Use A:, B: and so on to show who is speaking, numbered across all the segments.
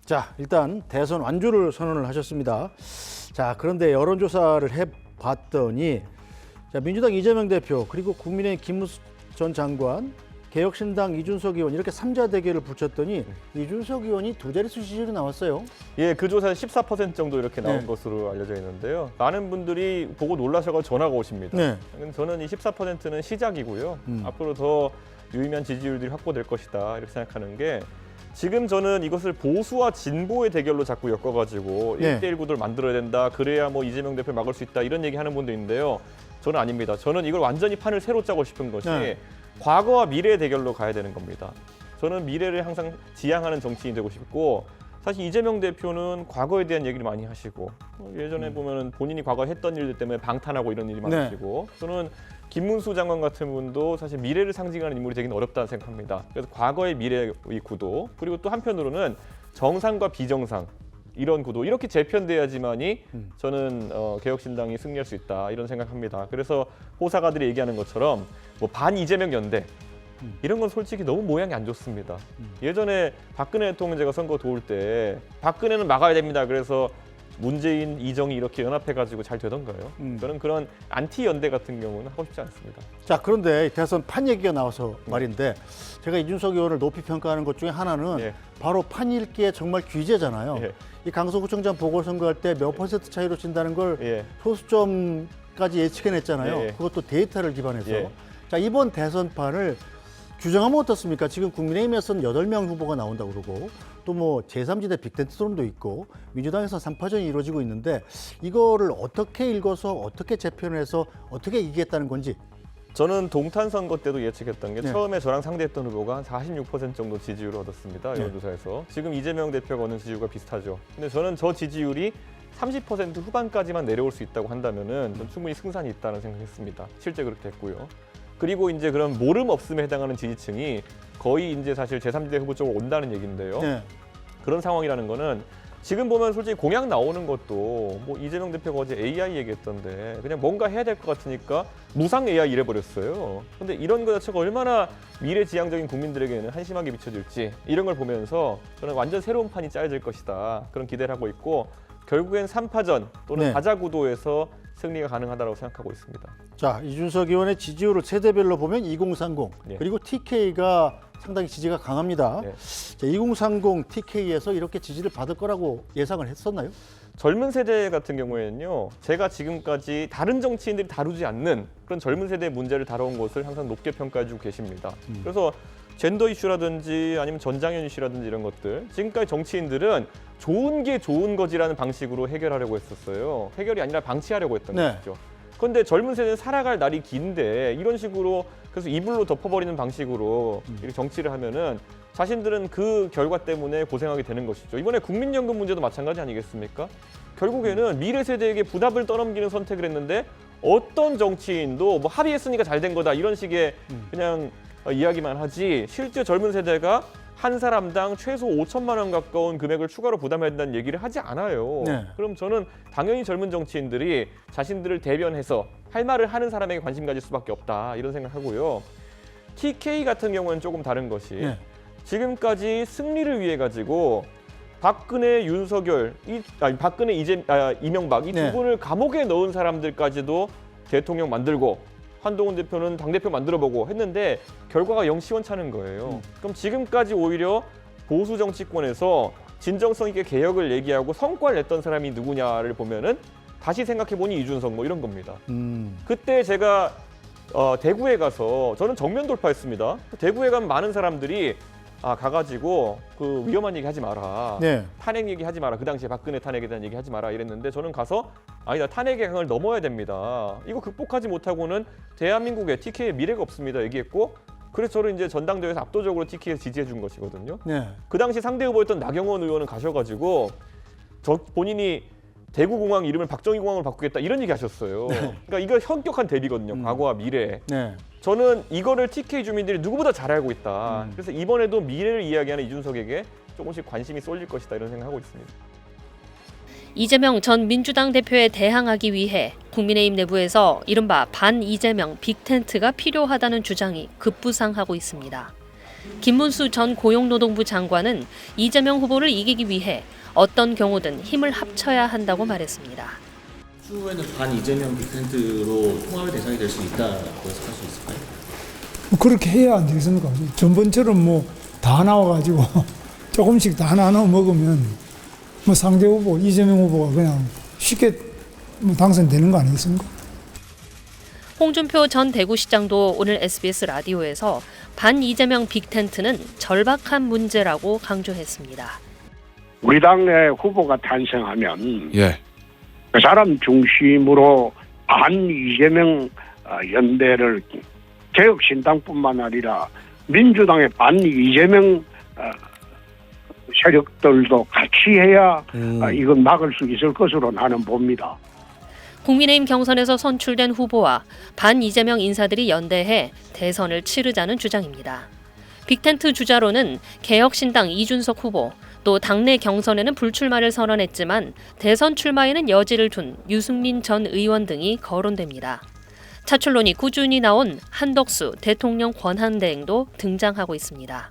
A: 자, 일단 대선 완주를 선언을 하셨습니다. 자, 그런데 여론조사를 해봤더니 자, 민주당 이재명 대표 그리고 국민의힘 김문수 전 장관, 개혁신당 이준석 의원 이렇게 3자 대결을 붙였더니 이준석 의원이 두 자릿수 지지율이 나왔어요.
B: 예, 그 조사에 14% 정도 이렇게 나온
A: 네.
B: 것으로 알려져 있는데요. 많은 분들이 보고 놀라셔서 전화가 오십니다.
A: 네.
B: 저는 이 14%는 시작이고요. 앞으로 더 유의미한 지지율들이 확보될 것이다 이렇게 생각하는 게 지금 저는 이것을 보수와 진보의 대결로 자꾸 엮어가지고
A: 네.
B: 1대1 구도를 만들어야 된다. 그래야 뭐 이재명 대표 막을 수 있다. 이런 얘기하는 분도 있는데요. 저는 아닙니다. 저는 이걸 완전히 판을 새로 짜고 싶은 것이
A: 네.
B: 과거와 미래의 대결로 가야 되는 겁니다. 저는 미래를 항상 지향하는 정치인이 되고 싶고 사실 이재명 대표는 과거에 대한 얘기를 많이 하시고 예전에 보면은 본인이 과거에 했던 일들 때문에 방탄하고 이런 일이
A: 네.
B: 많으시고 저는 김문수 장관 같은 분도 사실 미래를 상징하는 인물이 되기는 어렵다는 생각합니다. 그래서 과거의 미래의 구도 그리고 또 한편으로는 정상과 비정상 이런 구도 이렇게 재편돼야지만이 저는 개혁신당이 승리할 수 있다 이런 생각합니다. 그래서 호사가들이 얘기하는 것처럼 뭐 반 이재명 연대 이런 건 솔직히 너무 모양이 안 좋습니다. 예전에 박근혜 대통령 제가 선거 도울 때 박근혜는 막아야 됩니다. 그래서 문재인, 이정희 이렇게 연합해가지고 잘 되던가요? 저는 그런 안티 연대 같은 경우는 하고 싶지 않습니다.
A: 자, 그런데 대선 판 얘기가 나와서 말인데 제가 이준석 의원을 높이 평가하는 것 중에 하나는
B: 예.
A: 바로 판 읽기에 정말 귀재잖아요.
B: 예.
A: 이 강서구청장 보궐선거할 때 몇 퍼센트 차이로 진다는 걸
B: 예.
A: 소수점까지 예측해냈잖아요.
B: 예.
A: 그것도 데이터를 기반해서.
B: 예.
A: 자, 이번 대선판을 규정하면 어떻습니까? 지금 국민의힘에서는 8명 후보가 나온다고 그러고 또 뭐 제3지대 빅텐트 토론도 있고 민주당에서 3파전이 이루어지고 있는데 이거를 어떻게 읽어서 어떻게 재편해서 어떻게 이기겠다는 건지.
B: 저는 동탄 선거 때도 예측했던 게
A: 네.
B: 처음에 저랑 상대했던 후보가 한 46% 정도 지지율을 얻었습니다.
A: 네.
B: 여론조사에서. 지금 이재명 대표가 얻는 지지율과 비슷하죠. 근데 저는 저 지지율이 30% 후반까지만 내려올 수 있다고 한다면은 좀 충분히 승산이 있다는 생각했습니다. 실제 그렇게 됐고요. 그리고 이제 그런 모름 없음에 해당하는 지지층이 거의 이제 사실 제3지대 후보 쪽으로 온다는 얘기인데요.
A: 네.
B: 그런 상황이라는 거는 지금 보면 솔직히 공약 나오는 것도 뭐 이재명 대표가 어제 AI 얘기했던데 그냥 뭔가 해야 될 것 같으니까 무상 AI 이래버렸어요. 근데 이런 거 자체가 얼마나 미래지향적인 국민들에게는 한심하게 비춰질지 이런 걸 보면서 저는 완전 새로운 판이 짜여질 것이다. 그런 기대를 하고 있고 결국엔 3파전 또는
A: 네.
B: 다자구도에서 승리가 가능하다고 생각하고 있습니다.
A: 자, 이준석 의원의 지지율을 세대별로 보면 2030
B: 예.
A: 그리고 TK가 상당히 지지가 강합니다.
B: 예.
A: 자, 2030 TK에서 이렇게 지지를 받을 거라고 예상을 했었나요?
B: 젊은 세대 같은 경우에는요. 제가 지금까지 다른 정치인들이 다루지 않는 그런 젊은 세대의 문제를 다뤄온 것을 항상 높게 평가해주고 계십니다. 그래서 젠더 이슈라든지 아니면 전장현 이슈라든지 이런 것들 지금까지 정치인들은 좋은 게 좋은 거지라는 방식으로 해결하려고 했었어요. 해결이 아니라 방치하려고 했던
A: 네.
B: 것이죠. 그런데 젊은 세대는 살아갈 날이 긴데 이런 식으로 그래서 이불로 덮어버리는 방식으로 이렇게 정치를 하면은 자신들은 그 결과 때문에 고생하게 되는 것이죠. 이번에 국민연금 문제도 마찬가지 아니겠습니까? 결국에는 미래 세대에게 부담을 떠넘기는 선택을 했는데 어떤 정치인도 뭐 합의했으니까 잘 된 거다 이런 식의 그냥 이야기만 하지 실제 젊은 세대가 한 사람당 최소 5천만 원 가까운 금액을 추가로 부담해야 된다는 얘기를 하지 않아요.
A: 네.
B: 그럼 저는 당연히 젊은 정치인들이 자신들을 대변해서 할 말을 하는 사람에게 관심 가질 수밖에 없다 이런 생각하고요. TK 같은 경우는 조금 다른 것이
A: 네.
B: 지금까지 승리를 위해 가지고 박근혜, 윤석열, 박근혜, 이명박 이 두
A: 네.
B: 분을 감옥에 넣은 사람들까지도 대통령 만들고 한동훈 대표는 당대표 만들어보고 했는데 결과가 영 시원찮은 거예요. 그럼 지금까지 오히려 보수 정치권에서 진정성 있게 개혁을 얘기하고 성과를 냈던 사람이 누구냐를 보면은 다시 생각해보니 이준석 뭐 이런 겁니다. 그때 제가 대구에 가서 저는 정면 돌파했습니다. 대구에 가면 많은 사람들이 가가지고 그 위험한 얘기 하지 마라.
A: 네.
B: 탄핵 얘기 하지 마라. 그 당시에 박근혜 탄핵에 대한 얘기 하지 마라 이랬는데 저는 가서 아니다. 탄핵의 강을 넘어야 됩니다. 이거 극복하지 못하고는 대한민국의 TK의 미래가 없습니다. 얘기했고 그래서 저를 이제 전당대회에서 압도적으로 TK에서 지지해 준 것이거든요.
A: 네.
B: 그 당시 상대 후보였던 나경원 의원은 가셔가지고 본인이 대구공항 이름을 박정희공항으로 바꾸겠다 이런 얘기 하셨어요. 그러니까 이거 현격한 대비거든요. 과거와 미래.
A: 네.
B: 저는 이거를 TK 주민들이 누구보다 잘 알고 있다. 그래서 이번에도 미래를 이야기하는 이준석에게 조금씩 관심이 쏠릴 것이다 이런 생각하고 있습니다.
C: 이재명 전 민주당 대표에 대항하기 위해 국민의힘 내부에서 이른바 반 이재명 빅텐트가 필요하다는 주장이 급부상하고 있습니다. 김문수 전 고용노동부 장관은 이재명 후보를 이기기 위해 어떤 경우든 힘을 합쳐야 한다고 말했습니다.
D: 추후에는 반 이재명 빅텐트로 통합의 대상이 될 수 있다고 해석할 수 있을까요?
E: 뭐 그렇게 해야 안 되겠습니까? 전번처럼 뭐 다 나와가지고 조금씩 다 나눠 먹으면 뭐 상대 후보 이재명 후보가 그냥 쉽게 뭐 당선되는 거 아니겠습니까?
C: 홍준표 전 대구시장도 오늘 SBS 라디오에서 반 이재명 빅텐트는 절박한 문제라고 강조했습니다.
F: 우리 당의 후보가 탄생하면
G: 예.
F: 그 사람 중심으로 반 이재명 연대를 개혁신당뿐만 아니라 민주당의 반 이재명 세력들도 같이 해야 이건 막을 수 있을 것으로 나는 봅니다.
C: 국민의힘 경선에서 선출된 후보와 반 이재명 인사들이 연대해 대선을 치르자는 주장입니다. 빅텐트 주자로는 개혁신당 이준석 후보, 또 당내 경선에는 불출마를 선언했지만 대선 출마에는 여지를 둔 유승민 전 의원 등이 거론됩니다. 차출론이 꾸준히 나온 한덕수 대통령 권한대행도 등장하고 있습니다.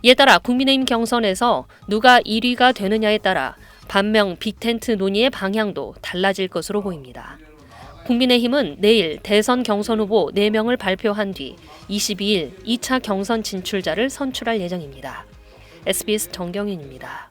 C: 이에 따라 국민의힘 경선에서 누가 1위가 되느냐에 따라 반명 빅텐트 논의의 방향도 달라질 것으로 보입니다. 국민의힘은 내일 대선 경선 후보 4명을 발표한 뒤 22일 2차 경선 진출자를 선출할 예정입니다. SBS 정경윤입니다.